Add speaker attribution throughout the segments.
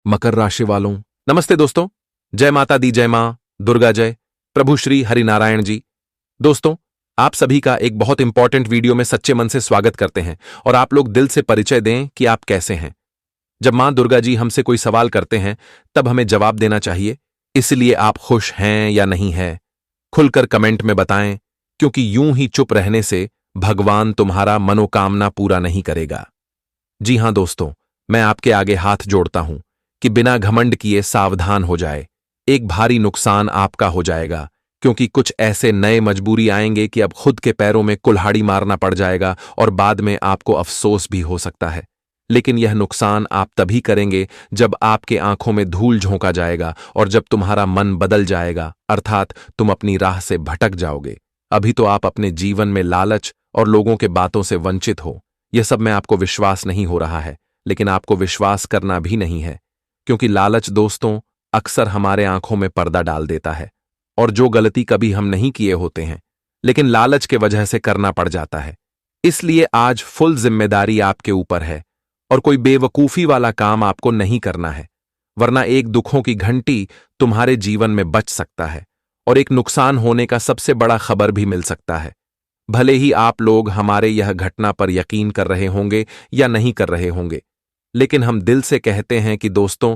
Speaker 1: मकर राशि वालों, नमस्ते दोस्तों। जय माता दी, जय मां दुर्गा, जय प्रभु श्री हरिनारायण जी। दोस्तों, आप सभी का एक बहुत इंपॉर्टेंट वीडियो में सच्चे मन से स्वागत करते हैं और आप लोग दिल से परिचय दें कि आप कैसे हैं। जब मां दुर्गा जी हमसे कोई सवाल करते हैं तब हमें जवाब देना चाहिए, इसलिए आप खुश हैं या नहीं हैं खुलकर कमेंट में बताएं, क्योंकि यूं ही चुप रहने से भगवान तुम्हारा मनोकामना पूरा नहीं करेगा। जी हां दोस्तों, मैं आपके आगे हाथ जोड़ता हूं कि बिना घमंड किए सावधान हो जाए। एक भारी नुकसान आपका हो जाएगा, क्योंकि कुछ ऐसे नए मजबूरी आएंगे कि अब खुद के पैरों में कुल्हाड़ी मारना पड़ जाएगा और बाद में आपको अफसोस भी हो सकता है। लेकिन यह नुकसान आप तभी करेंगे जब आपके आंखों में धूल झोंका जाएगा और जब तुम्हारा मन बदल जाएगा, अर्थात तुम अपनी राह से भटक जाओगे। अभी तो आप अपने जीवन में लालच और लोगों के बातों से वंचित हो। यह सब में आपको विश्वास नहीं हो रहा है, लेकिन आपको विश्वास करना भी नहीं है, क्योंकि लालच दोस्तों अक्सर हमारे आंखों में पर्दा डाल देता है और जो गलती कभी हम नहीं किए होते हैं लेकिन लालच के वजह से करना पड़ जाता है। इसलिए आज फुल जिम्मेदारी आपके ऊपर है और कोई बेवकूफी वाला काम आपको नहीं करना है, वरना एक दुखों की घंटी तुम्हारे जीवन में बच सकता है और एक नुकसान होने का सबसे बड़ा खबर भी मिल सकता है। भले ही आप लोग हमारे यह घटना पर यकीन कर रहे होंगे या नहीं कर रहे होंगे, लेकिन हम दिल से कहते हैं कि दोस्तों,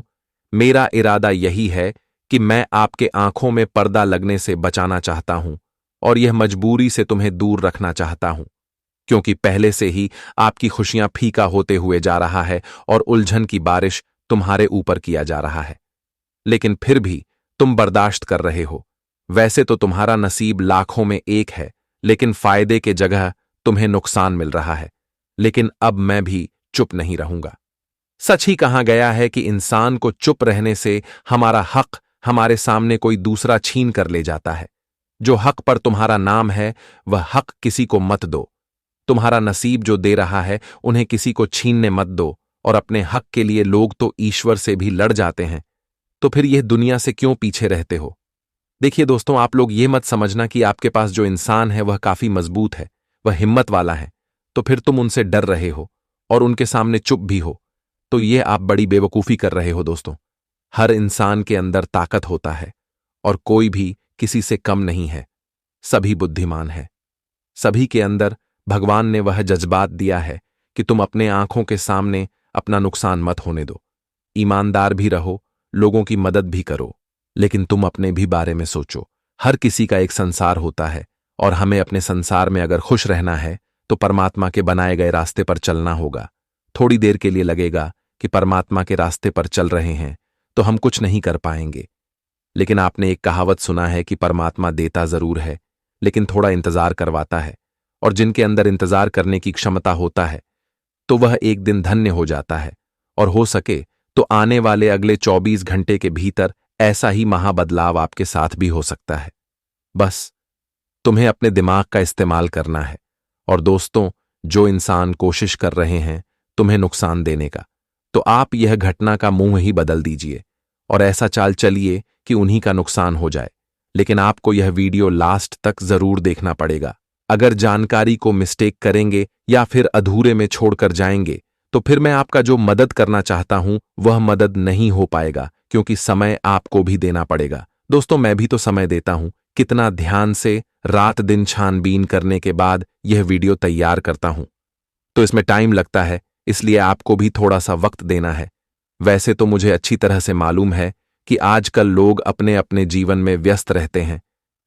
Speaker 1: मेरा इरादा यही है कि मैं आपके आंखों में पर्दा लगने से बचाना चाहता हूं और यह मजबूरी से तुम्हें दूर रखना चाहता हूं, क्योंकि पहले से ही आपकी खुशियां फीका होते हुए जा रहा है और उलझन की बारिश तुम्हारे ऊपर किया जा रहा है। लेकिन फिर भी तुम बर्दाश्त कर रहे हो। वैसे तो तुम्हारा नसीब लाखों में एक है, लेकिन फायदे के जगह तुम्हें नुकसान मिल रहा है। लेकिन अब मैं भी चुप नहीं रहूंगा। सच ही कहा गया है कि इंसान को चुप रहने से हमारा हक हमारे सामने कोई दूसरा छीन कर ले जाता है। जो हक पर तुम्हारा नाम है वह हक किसी को मत दो। तुम्हारा नसीब जो दे रहा है उन्हें किसी को छीनने मत दो। और अपने हक के लिए लोग तो ईश्वर से भी लड़ जाते हैं, तो फिर यह दुनिया से क्यों पीछे रहते हो? देखिए दोस्तों, आप लोग ये मत समझना कि आपके पास जो इंसान है वह काफी मजबूत है, वह हिम्मत वाला है, तो फिर तुम उनसे डर रहे हो और उनके सामने चुप भी हो। तो ये आप बड़ी बेवकूफी कर रहे हो दोस्तों। हर इंसान के अंदर ताकत होता है और कोई भी किसी से कम नहीं है। सभी बुद्धिमान है। सभी के अंदर भगवान ने वह जज्बात दिया है कि तुम अपने आंखों के सामने अपना नुकसान मत होने दो। ईमानदार भी रहो, लोगों की मदद भी करो, लेकिन तुम अपने भी बारे में सोचो। हर किसी का एक संसार होता है और हमें अपने संसार में अगर खुश रहना है तो परमात्मा के बनाए गए रास्ते पर चलना होगा। थोड़ी देर के लिए लगेगा कि परमात्मा के रास्ते पर चल रहे हैं तो हम कुछ नहीं कर पाएंगे, लेकिन आपने एक कहावत सुना है कि परमात्मा देता जरूर है लेकिन थोड़ा इंतजार करवाता है, और जिनके अंदर इंतजार करने की क्षमता होता है तो वह एक दिन धन्य हो जाता है और हो सके तो आने वाले अगले 24 घंटे के भीतर ऐसा ही महाबदलाव आपके साथ भी हो सकता है। बस तुम्हें अपने दिमाग का इस्तेमाल करना है। और दोस्तों, जो इंसान कोशिश कर रहे हैं तुम्हें नुकसान देने का, तो आप यह घटना का मुंह ही बदल दीजिए और ऐसा चाल चलिए कि उन्हीं का नुकसान हो जाए। लेकिन आपको यह वीडियो लास्ट तक जरूर देखना पड़ेगा। अगर जानकारी को मिस्टेक करेंगे या फिर अधूरे में छोड़कर जाएंगे तो फिर मैं आपका जो मदद करना चाहता हूं वह मदद नहीं हो पाएगा, क्योंकि समय आपको भी देना पड़ेगा। दोस्तों, मैं भी तो समय देता हूं, कितना ध्यान से रात दिन छानबीन करने के बाद यह वीडियो तैयार करता हूं, तो इसमें टाइम लगता है, इसलिए आपको भी थोड़ा सा वक्त देना है। वैसे तो मुझे अच्छी तरह से मालूम है कि आजकल लोग अपने अपने जीवन में व्यस्त रहते हैं।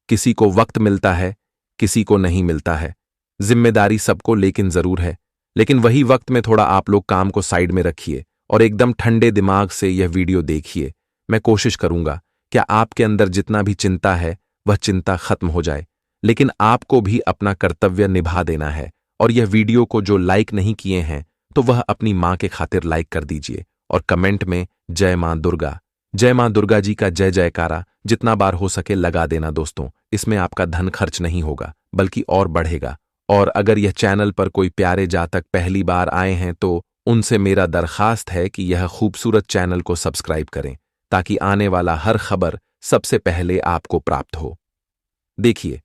Speaker 1: किसी को वक्त मिलता है, किसी को नहीं मिलता है। जिम्मेदारी सबको लेकिन जरूर है, लेकिन वही वक्त में थोड़ा आप लोग काम को साइड में रखिए और एकदम ठंडे दिमाग से यह वीडियो देखिए। मैं कोशिश करूंगा क्या आपके अंदर जितना भी चिंता है वह चिंता खत्म हो जाए, लेकिन आपको भी अपना कर्तव्य निभा देना है। और यह वीडियो को जो लाइक नहीं किए हैं तो वह अपनी मां के खातिर लाइक कर दीजिए और कमेंट में जय मां दुर्गा जी का जय जयकारा जितना बार हो सके लगा देना दोस्तों। इसमें आपका धन खर्च नहीं होगा बल्कि और बढ़ेगा। और अगर यह चैनल पर कोई प्यारे जातक पहली बार आए हैं तो उनसे मेरा दरखास्त है कि यह खूबसूरत चैनल को सब्सक्राइब करें, ताकि आने वाला हर खबर सबसे पहले आपको प्राप्त हो। देखिए,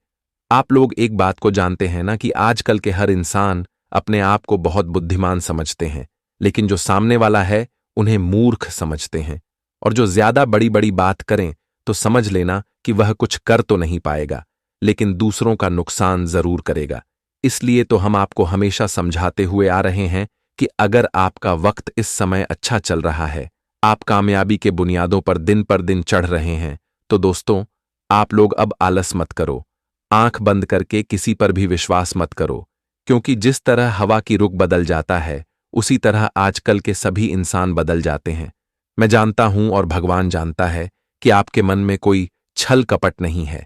Speaker 1: आप लोग एक बात को जानते हैं ना कि आजकल के हर इंसान अपने आप को बहुत बुद्धिमान समझते हैं, लेकिन जो सामने वाला है उन्हें मूर्ख समझते हैं। और जो ज्यादा बड़ी बड़ी बात करें तो समझ लेना कि वह कुछ कर तो नहीं पाएगा, लेकिन दूसरों का नुकसान जरूर करेगा। इसलिए तो हम आपको हमेशा समझाते हुए आ रहे हैं कि अगर आपका वक्त इस समय अच्छा चल रहा है, आप कामयाबी के बुनियादों पर दिन चढ़ रहे हैं, तो दोस्तों आप लोग अब आलस मत करो, आंख बंद करके किसी पर भी विश्वास मत करो, क्योंकि जिस तरह हवा की रुख बदल जाता है उसी तरह आजकल के सभी इंसान बदल जाते हैं। मैं जानता हूं और भगवान जानता है कि आपके मन में कोई छल कपट नहीं है।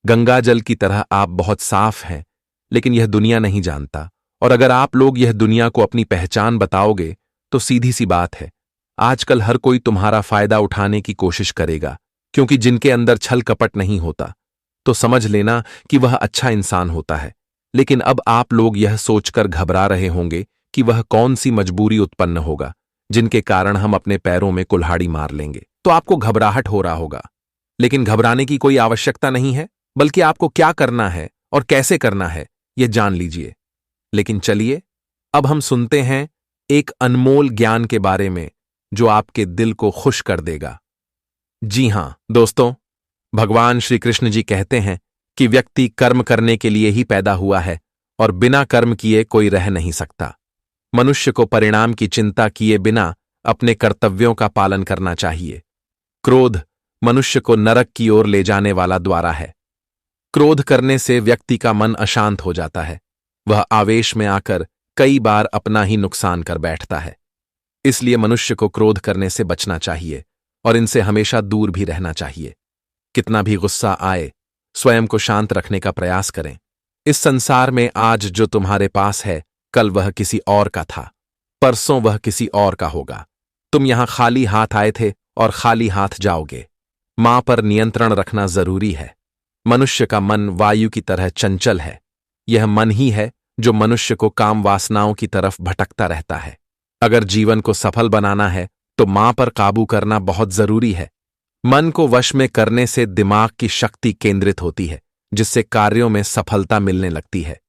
Speaker 1: गंगा जल की तरह आप बहुत साफ हैं, लेकिन यह दुनिया नहीं जानता। और अगर आप लोग यह दुनिया को अपनी पहचान बताओगे तो सीधी सी बात है, आजकल हर कोई तुम्हारा फायदा उठाने की कोशिश करेगा, क्योंकि जिनके अंदर छल कपट नहीं होता तो समझ लेना कि वह अच्छा इंसान होता है। लेकिन अब आप लोग यह सोचकर घबरा रहे होंगे कि वह कौन सी मजबूरी उत्पन्न होगा जिनके कारण हम अपने पैरों में कुल्हाड़ी मार लेंगे। तो आपको घबराहट हो रहा होगा, लेकिन घबराने की कोई आवश्यकता नहीं है, बल्कि आपको क्या करना है और कैसे करना है यह जान लीजिए। लेकिन चलिए अब हम सुनते हैं एक अनमोल ज्ञान के बारे में जो आपके दिल को खुश कर देगा। जी हां दोस्तों, भगवान श्री कृष्ण जी कहते हैं कि व्यक्ति कर्म करने के लिए ही पैदा हुआ है और बिना कर्म किए कोई रह नहीं सकता। मनुष्य को परिणाम की चिंता किए बिना अपने कर्तव्यों का पालन करना चाहिए। क्रोध मनुष्य को नरक की ओर ले जाने वाला द्वारा है। क्रोध करने से व्यक्ति का मन अशांत हो जाता है, वह आवेश में आकर कई बार अपना ही नुकसान कर बैठता है। इसलिए मनुष्य को क्रोध करने से बचना चाहिए और इनसे हमेशा दूर भी रहना चाहिए। कितना भी गुस्सा आए, स्वयं को शांत रखने का प्रयास करें। इस संसार में आज जो तुम्हारे पास है, कल वह किसी और का था, परसों वह किसी और का होगा। तुम यहां खाली हाथ आए थे और खाली हाथ जाओगे। मां पर नियंत्रण रखना जरूरी है। मनुष्य का मन वायु की तरह चंचल है। यह मन ही है जो मनुष्य को काम वासनाओं की तरफ भटकता रहता है। अगर जीवन को सफल बनाना है तो मां पर काबू करना बहुत जरूरी है। मन को वश में करने से दिमाग की शक्ति केंद्रित होती है, जिससे कार्यों में सफलता मिलने लगती है।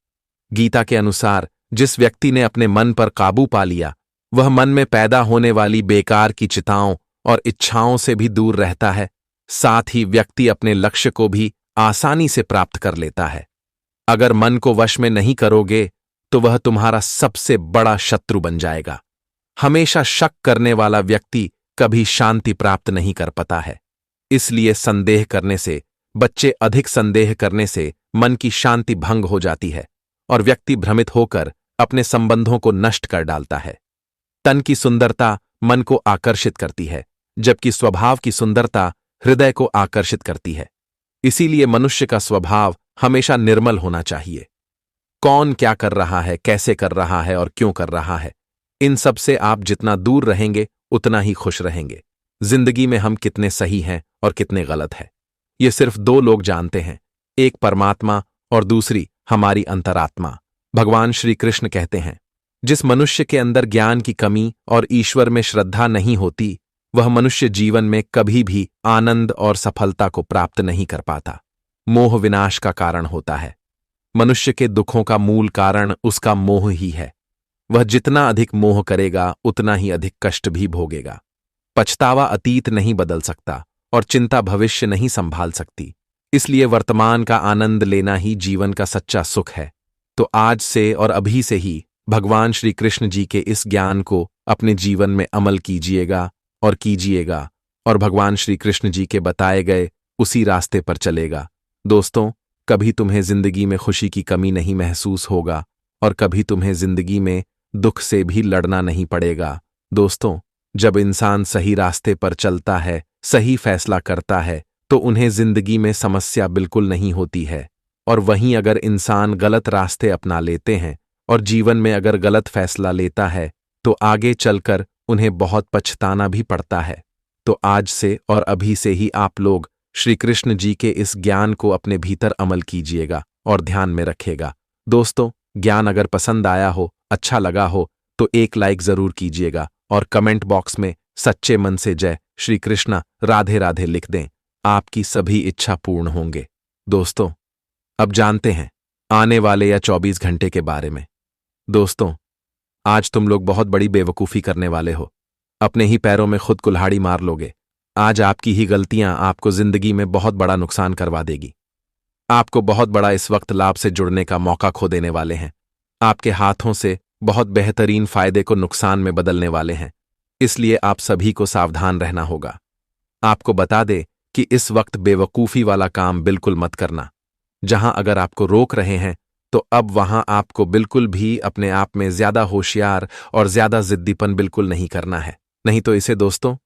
Speaker 1: गीता के अनुसार जिस व्यक्ति ने अपने मन पर काबू पा लिया, वह मन में पैदा होने वाली बेकार की चिंताओं और इच्छाओं से भी दूर रहता है। साथ ही व्यक्ति अपने लक्ष्य को भी आसानी से प्राप्त कर लेता है। अगर मन को वश में नहीं करोगे तो वह तुम्हारा सबसे बड़ा शत्रु बन जाएगा। हमेशा शक करने वाला व्यक्ति कभी शांति प्राप्त नहीं कर पाता है। इसलिए संदेह करने से, बच्चे अधिक संदेह करने से मन की शांति भंग हो जाती है और व्यक्ति भ्रमित होकर अपने संबंधों को नष्ट कर डालता है। तन की सुंदरता मन को आकर्षित करती है, जबकि स्वभाव की सुंदरता हृदय को आकर्षित करती है। इसीलिए मनुष्य का स्वभाव हमेशा निर्मल होना चाहिए। कौन क्या कर रहा है, कैसे कर रहा है और क्यों कर रहा है, इन सब से आप जितना दूर रहेंगे उतना ही खुश रहेंगे। जिंदगी में हम कितने सही हैं और कितने गलत हैं, ये सिर्फ दो लोग जानते हैं, एक परमात्मा और दूसरी हमारी अंतरात्मा। भगवान श्री कृष्ण कहते हैं, जिस मनुष्य के अंदर ज्ञान की कमी और ईश्वर में श्रद्धा नहीं होती, वह मनुष्य जीवन में कभी भी आनंद और सफलता को प्राप्त नहीं कर पाता। मोह विनाश का कारण होता है। मनुष्य के दुखों का मूल कारण उसका मोह ही है। वह जितना अधिक मोह करेगा उतना ही अधिक कष्ट भी भोगेगा। पछतावा अतीत नहीं बदल सकता और चिंता भविष्य नहीं संभाल सकती। इसलिए वर्तमान का आनंद लेना ही जीवन का सच्चा सुख है। तो आज से और अभी से ही भगवान श्री कृष्ण जी के इस ज्ञान को अपने जीवन में अमल कीजिएगा और भगवान श्री कृष्ण जी के बताए गए उसी रास्ते पर चलेगा। दोस्तों, कभी तुम्हें जिंदगी में खुशी की कमी नहीं महसूस होगा और कभी तुम्हें जिंदगी में दुख से भी लड़ना नहीं पड़ेगा। दोस्तों, जब इंसान सही रास्ते पर चलता है, सही फैसला करता है, तो उन्हें जिंदगी में समस्या बिल्कुल नहीं होती है। और वहीं अगर इंसान गलत रास्ते अपना लेते हैं और जीवन में अगर गलत फैसला लेता है तो आगे चलकर उन्हें बहुत पछताना भी पड़ता है। तो आज से और अभी से ही आप लोग श्री कृष्ण जी के इस ज्ञान को अपने भीतर अमल कीजिएगा और ध्यान में रखेगा। दोस्तों, ज्ञान अगर पसंद आया हो, अच्छा लगा हो, तो एक लाइक जरूर कीजिएगा और कमेंट बॉक्स में सच्चे मन से जय श्री कृष्णा राधे राधे लिख दें। आपकी सभी इच्छा पूर्ण होंगे। दोस्तों, अब जानते हैं आने वाले या 24 घंटे के बारे में। दोस्तों, आज तुम लोग बहुत बड़ी बेवकूफ़ी करने वाले हो। अपने ही पैरों में खुद कुल्हाड़ी मार लोगे आज आपकी ही गलतियां आपको जिंदगी में बहुत बड़ा नुकसान करवा देगी। आपको बहुत बड़ा इस वक्त लाभ से जुड़ने का मौका खो देने वाले हैं। आपके हाथों से बहुत बेहतरीन फायदे को नुकसान में बदलने वाले हैं। इसलिए आप सभी को सावधान रहना होगा। आपको बता दे कि इस वक्त बेवकूफ़ी वाला काम बिल्कुल मत करना। जहां अगर आपको रोक रहे हैं तो अब वहां आपको बिल्कुल भी अपने आप में ज्यादा होशियार और ज्यादा जिद्दीपन बिल्कुल नहीं करना है। नहीं तो इसे दोस्तों,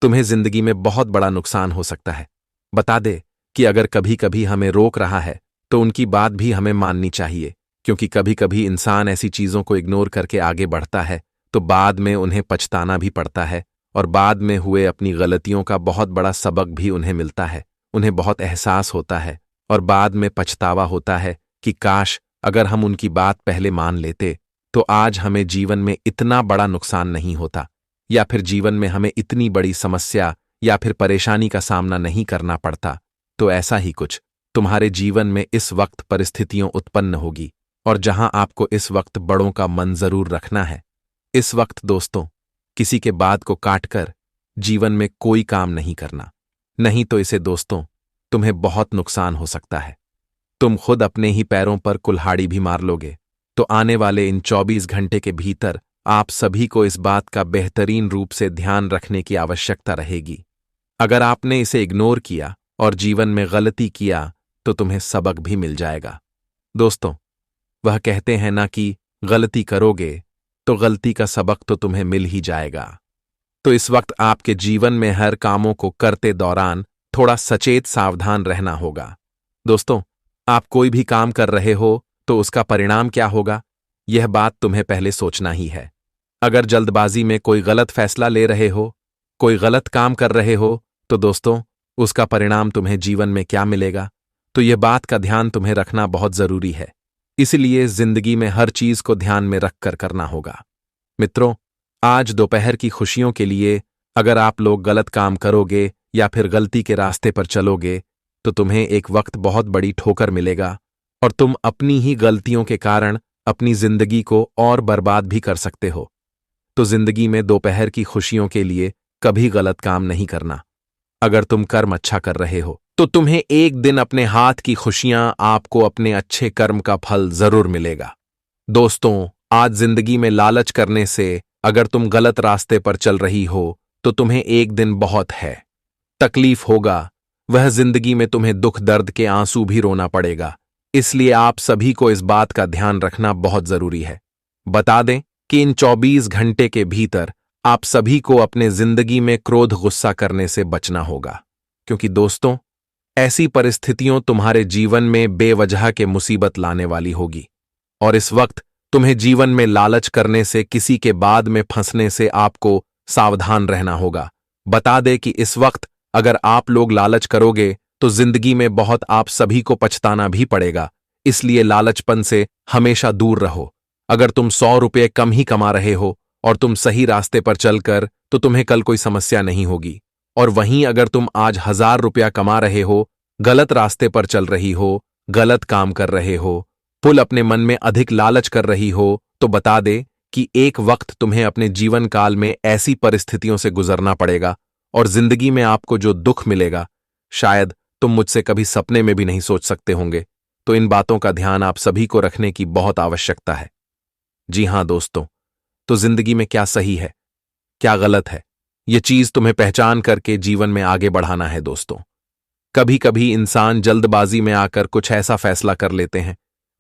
Speaker 1: तुम्हें जिंदगी में बहुत बड़ा नुकसान हो सकता है। बता दे कि अगर कभी कभी हमें रोक रहा है तो उनकी बात भी हमें माननी चाहिए, क्योंकि कभी कभी इंसान ऐसी चीजों को इग्नोर करके आगे बढ़ता है तो बाद में उन्हें पछताना भी पड़ता है और बाद में हुए अपनी गलतियों का बहुत बड़ा सबक भी उन्हें मिलता है। उन्हें बहुत एहसास होता है और बाद में पछतावा होता है कि काश अगर हम उनकी बात पहले मान लेते तो आज हमें जीवन में इतना बड़ा नुकसान नहीं होता, या फिर जीवन में हमें इतनी बड़ी समस्या या फिर परेशानी का सामना नहीं करना पड़ता। तो ऐसा ही कुछ तुम्हारे जीवन में इस वक्त परिस्थितियों उत्पन्न होगी, और जहां आपको इस वक्त बड़ों का मन जरूर रखना है। इस वक्त दोस्तों, किसी के बात को काटकर जीवन में कोई काम नहीं करना, नहीं तो इसे दोस्तों तुम्हें बहुत नुकसान हो सकता है। तुम खुद अपने ही पैरों पर कुल्हाड़ी भी मार लोगे। तो आने वाले इन 24 घंटे के भीतर आप सभी को इस बात का बेहतरीन रूप से ध्यान रखने की आवश्यकता रहेगी। अगर आपने इसे इग्नोर किया और जीवन में गलती किया तो तुम्हें सबक भी मिल जाएगा। दोस्तों, वह कहते हैं ना कि गलती करोगे तो गलती का सबक तो तुम्हें मिल ही जाएगा। तो इस वक्त आपके जीवन में हर कामों को करते दौरान थोड़ा सचेत सावधान रहना होगा। दोस्तों, आप कोई भी काम कर रहे हो तो उसका परिणाम क्या होगा, यह बात तुम्हें पहले सोचना ही है। अगर जल्दबाजी में कोई गलत फैसला ले रहे हो, कोई गलत काम कर रहे हो, तो दोस्तों उसका परिणाम तुम्हें जीवन में क्या मिलेगा, तो यह बात का ध्यान तुम्हें रखना बहुत जरूरी है। इसलिए जिंदगी में हर चीज को ध्यान में रखकर करना होगा। मित्रों, आज दोपहर की खुशियों के लिए अगर आप लोग गलत काम करोगे या फिर गलती के रास्ते पर चलोगे तो तुम्हें एक वक्त बहुत बड़ी ठोकर मिलेगा और तुम अपनी ही गलतियों के कारण अपनी जिंदगी को और बर्बाद भी कर सकते हो। तो जिंदगी में दोपहर की खुशियों के लिए कभी गलत काम नहीं करना। अगर तुम कर्म अच्छा कर रहे हो तो तुम्हें एक दिन अपने हाथ की खुशियां आपको अपने अच्छे कर्म का फल जरूर मिलेगा। दोस्तों, आज जिंदगी में लालच करने से अगर तुम गलत रास्ते पर चल रही हो तो तुम्हें एक दिन बहुत है तकलीफ होगा। वह जिंदगी में तुम्हें दुख दर्द के आंसू भी रोना पड़ेगा। इसलिए आप सभी को इस बात का ध्यान रखना बहुत जरूरी है। बता दें कि इन 24 घंटे के भीतर आप सभी को अपने जिंदगी में क्रोध गुस्सा करने से बचना होगा, क्योंकि दोस्तों ऐसी परिस्थितियों तुम्हारे जीवन में बेवजह के मुसीबत लाने वाली होगी। और इस वक्त तुम्हें जीवन में लालच करने से, किसी के बाद में फंसने से आपको सावधान रहना होगा। बता दे कि इस वक्त अगर आप लोग लालच करोगे तो जिंदगी में बहुत आप सभी को पछताना भी पड़ेगा। इसलिए लालचपन से हमेशा दूर रहो। अगर तुम 100 रुपये कम ही कमा रहे हो और तुम सही रास्ते पर चलकर, तो तुम्हें कल कोई समस्या नहीं होगी। और वहीं अगर तुम आज 1000 रुपया कमा रहे हो, गलत रास्ते पर चल रही हो, गलत काम कर रहे हो, पुल अपने मन में अधिक लालच कर रही हो, तो बता दे कि एक वक्त तुम्हें अपने जीवन काल में ऐसी परिस्थितियों से गुजरना पड़ेगा और जिंदगी में आपको जो दुख मिलेगा शायद तुम मुझसे कभी सपने में भी नहीं सोच सकते होंगे। तो इन बातों का ध्यान आप सभी को रखने की बहुत आवश्यकता है। जी हां दोस्तों, तो जिंदगी में क्या सही है, क्या गलत है, यह चीज तुम्हें पहचान करके जीवन में आगे बढ़ाना है। दोस्तों, कभी कभी इंसान जल्दबाजी में आकर कुछ ऐसा फैसला कर लेते हैं,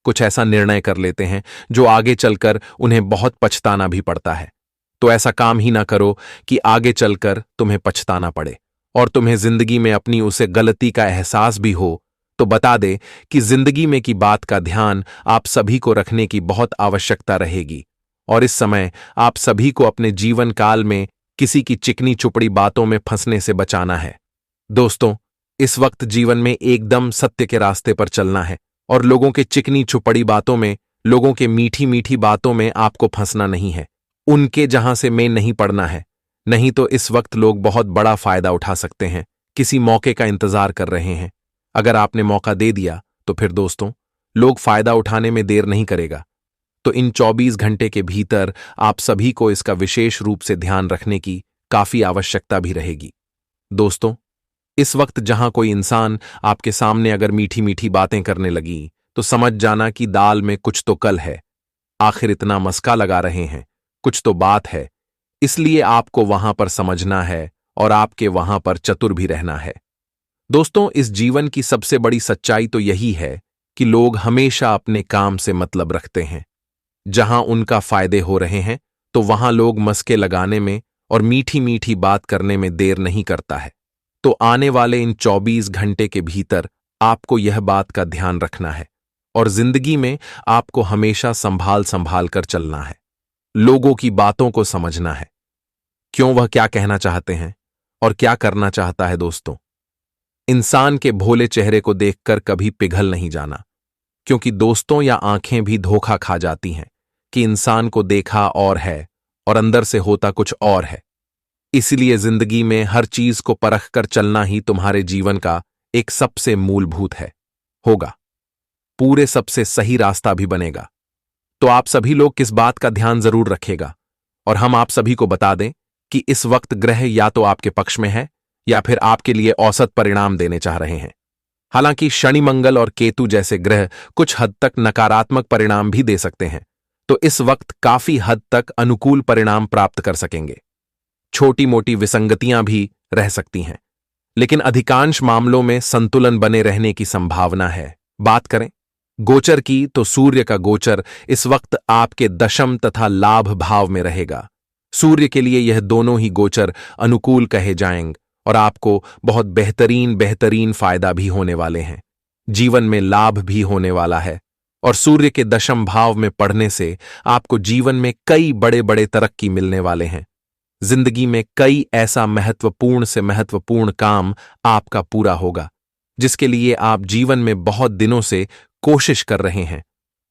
Speaker 1: कुछ ऐसा निर्णय कर लेते हैं जो आगे चलकर उन्हें बहुत पछताना भी पड़ता है। तो ऐसा काम ही ना करो कि आगे चलकर तुम्हें पछताना पड़े और तुम्हें जिंदगी में अपनी उसे गलती का एहसास भी हो। तो बता दे कि जिंदगी में की बात का ध्यान आप सभी को रखने की बहुत आवश्यकता रहेगी। और इस समय आप सभी को अपने जीवन काल में किसी की चिकनी चुपड़ी बातों में फंसने से बचाना है। दोस्तों, इस वक्त जीवन में एकदम सत्य के रास्ते पर चलना है और लोगों के चिकनी चुपड़ी बातों में, लोगों के मीठी मीठी बातों में आपको फंसना नहीं है। उनके जहां से में नहीं पड़ना है, नहीं तो इस वक्त लोग बहुत बड़ा फायदा उठा सकते हैं, किसी मौके का इंतजार कर रहे हैं। अगर आपने मौका दे दिया तो फिर दोस्तों लोग फायदा उठाने में देर नहीं करेगा। तो इन 24 घंटे के भीतर आप सभी को इसका विशेष रूप से ध्यान रखने की काफी आवश्यकता भी रहेगी। दोस्तों, इस वक्त जहां कोई इंसान आपके सामने अगर मीठी मीठी बातें करने लगी तो समझ जाना कि दाल में कुछ तो कल है। आखिर इतना मस्का लगा रहे हैं, कुछ तो बात है। इसलिए आपको वहां पर समझना है और आपके वहां पर चतुर भी रहना है। दोस्तों, इस जीवन की सबसे बड़ी सच्चाई तो यही है कि लोग हमेशा अपने काम से मतलब रखते हैं। जहां उनका फायदे हो रहे हैं तो वहां लोग मस्के लगाने में और मीठी मीठी बात करने में देर नहीं करता है। तो आने वाले इन 24 घंटे के भीतर आपको यह बात का ध्यान रखना है और जिंदगी में आपको हमेशा संभाल संभाल कर चलना है। लोगों की बातों को समझना है, क्यों वह क्या कहना चाहते हैं और क्या करना चाहता है। दोस्तों, इंसान के भोले चेहरे को देखकर कभी पिघल नहीं जाना, क्योंकि दोस्तों या आंखें भी धोखा खा जाती हैं कि इंसान को देखा और है और अंदर से होता कुछ और है। इसलिए जिंदगी में हर चीज को परख कर चलना ही तुम्हारे जीवन का एक सबसे मूलभूत है होगा, पूरे सबसे सही रास्ता भी बनेगा। तो आप सभी लोग किस बात का ध्यान जरूर रखेगा और हम आप सभी को बता दें कि इस वक्त ग्रह या तो आपके पक्ष में है या फिर आपके लिए औसत परिणाम देने चाह रहे हैं। हालांकि शनि, मंगल और केतु जैसे ग्रह कुछ हद तक नकारात्मक परिणाम भी दे सकते हैं, तो इस वक्त काफी हद तक अनुकूल परिणाम प्राप्त कर सकेंगे। छोटी मोटी विसंगतियां भी रह सकती हैं, लेकिन अधिकांश मामलों में संतुलन बने रहने की संभावना है। बात करें गोचर की तो सूर्य का गोचर इस वक्त आपके दशम तथा लाभ भाव में रहेगा। सूर्य के लिए यह दोनों ही गोचर अनुकूल कहे जाएंगे और आपको बहुत बेहतरीन बेहतरीन फायदा भी होने वाले हैं। जीवन में लाभ भी होने वाला है और सूर्य के दशम भाव में पढ़ने से आपको जीवन में कई बड़े बड़े तरक्की मिलने वाले हैं। जिंदगी में कई ऐसा महत्वपूर्ण से महत्वपूर्ण काम आपका पूरा होगा जिसके लिए आप जीवन में बहुत दिनों से कोशिश कर रहे हैं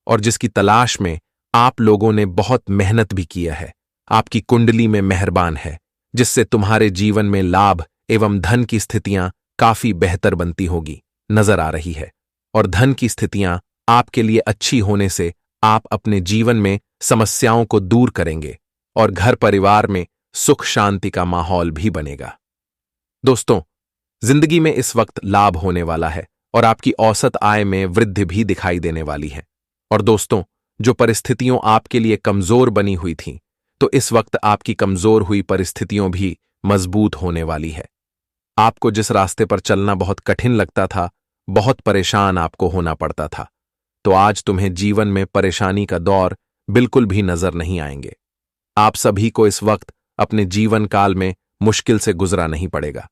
Speaker 1: और जिसकी तलाश में आप लोगों ने बहुत मेहनत भी किया है। आपकी कुंडली में मेहरबान है, जिससे तुम्हारे जीवन में लाभ एवं धन की स्थितियां काफी बेहतर बनती होगी नजर आ रही है। और धन की स्थितियां आपके लिए अच्छी होने से आप अपने जीवन में समस्याओं को दूर करेंगे और घर परिवार में सुख शांति का माहौल भी बनेगा। दोस्तों, जिंदगी में इस वक्त लाभ होने वाला है और आपकी औसत आय में वृद्धि भी दिखाई देने वाली है। और दोस्तों, जो परिस्थितियों आपके लिए कमजोर बनी हुई थीं, तो इस वक्त आपकी कमजोर हुई परिस्थितियों भी मजबूत होने वाली है। आपको जिस रास्ते पर चलना बहुत कठिन लगता था, बहुत परेशान आपको होना पड़ता था, तो आज तुम्हें जीवन में परेशानी का दौर बिल्कुल भी नजर नहीं आएंगे। आप सभी को इस वक्त अपने जीवन काल में मुश्किल से गुजरा नहीं पड़ेगा।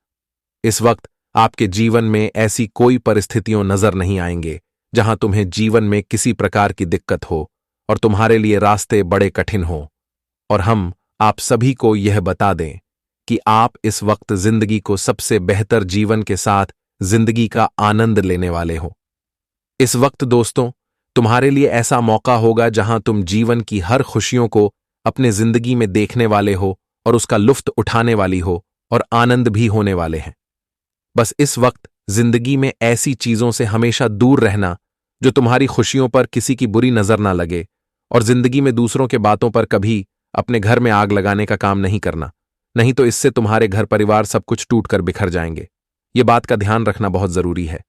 Speaker 1: इस वक्त आपके जीवन में ऐसी कोई परिस्थितियों नजर नहीं आएंगे जहां तुम्हें जीवन में किसी प्रकार की दिक्कत हो और तुम्हारे लिए रास्ते बड़े कठिन हो। और हम आप सभी को यह बता दें कि आप इस वक्त जिंदगी को सबसे बेहतर जीवन के साथ जिंदगी का आनंद लेने वाले हो। इस वक्त दोस्तों, तुम्हारे लिए ऐसा मौका होगा जहां तुम जीवन की हर खुशियों को अपने जिंदगी में देखने वाले हो और उसका लुत्फ उठाने वाली हो और आनंद भी होने वाले हैं। बस इस वक्त जिंदगी में ऐसी चीजों से हमेशा दूर रहना जो तुम्हारी खुशियों पर किसी की बुरी नजर ना लगे, और जिंदगी में दूसरों के बातों पर कभी अपने घर में आग लगाने का काम नहीं करना, नहीं तो इससे तुम्हारे घर परिवार सब कुछ टूट कर बिखर जाएंगे। ये बात का ध्यान रखना बहुत जरूरी है।